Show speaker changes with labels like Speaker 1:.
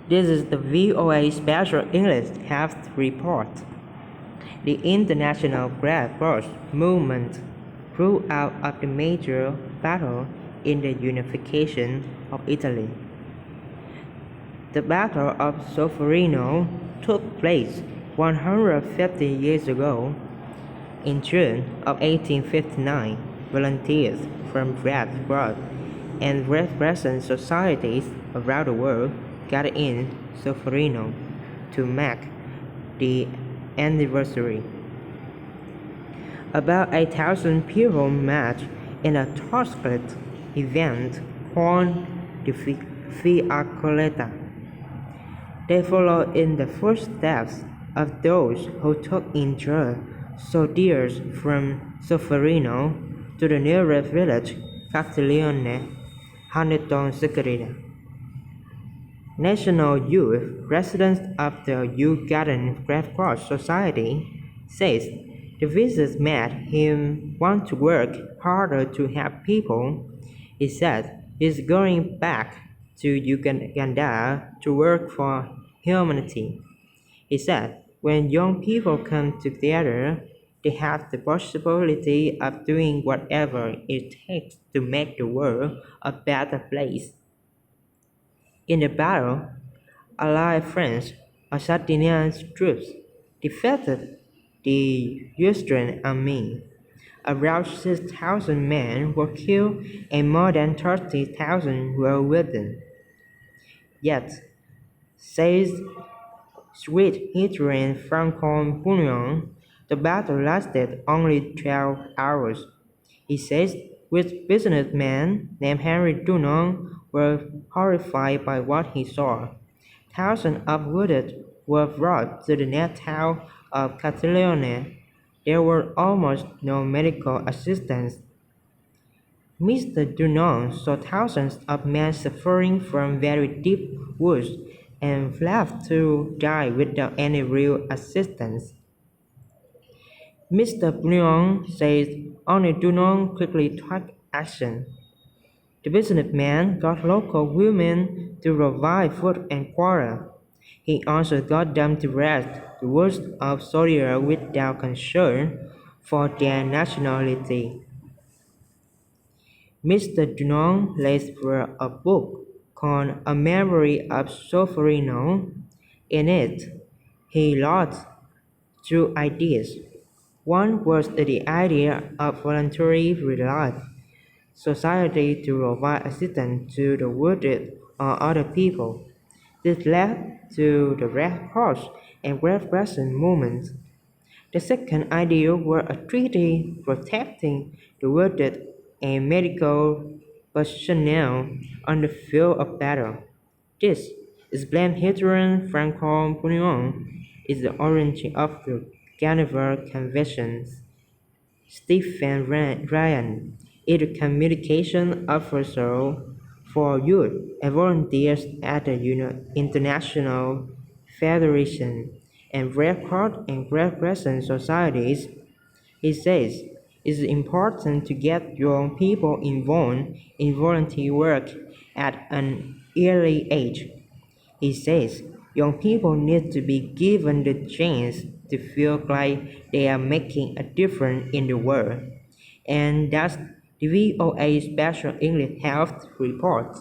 Speaker 1: This is the VOA Special English Health Report. The International Red Cross movement grew out of the major battle in the unification of Italy. The Battle of Solferino took place 150 years ago. In June of 1859, volunteers from Red Cross and Red Crescent societies around the world gathered in Solferino to mark the anniversary. About 8,000 people met in a torchlit event called the Fiaccolata. They followed in the footsteps of those who took in soldiers from Solferino to the nearest village, Castiglione, Haneton Secreta. National Youth, residents of the Youth Garden Red Cross Society, says the visit made him want to work harder to help people. He said he's going back to Uganda to work for humanity. He said when young people come together, they have the possibility of doing whatever it takes to make the world a better place. In the battle, Allied French Sardinian troops defeated the Austrian army. Around 6,000 men were killed and more than 30,000 were wounded. Yet, says Swiss historian Francois Bouillon, the battle lasted only 12 hours. He says which businessman named Henry Dunant was horrified by what he saw. Thousands of wounded were brought to the next town of Castiglione. There was almost no medical assistance. Mr. Dunant saw thousands of men suffering from very deep wounds and left to die without any real assistance. Mr. Bouillon says only Dunant quickly took action. The businessman got local women to provide food and water. He also got them to rest the wounds of soldiers without concern for their nationality. Mr. Dunant lays for a book called A Memory of Solferino. In it, he lost two ideas. One was the idea of voluntary relief society to provide assistance to the wounded or other people. This led to the Red Cross and Red Crescent movements. The second idea was a treaty protecting the wounded and medical personnel on the field of battle. This, explained historian Francois Bouillon, is the origin of the Geneva Conventions. Stephen Ryan is the communication officer for youth and volunteers at the International Federation and Red Cross and Red Crescent societies. He says it's important to get young people involved in volunteer work at an early age. He says young people need to be given the chance to feel like they are making a difference in the world. And that's the VOA Special English Health Report.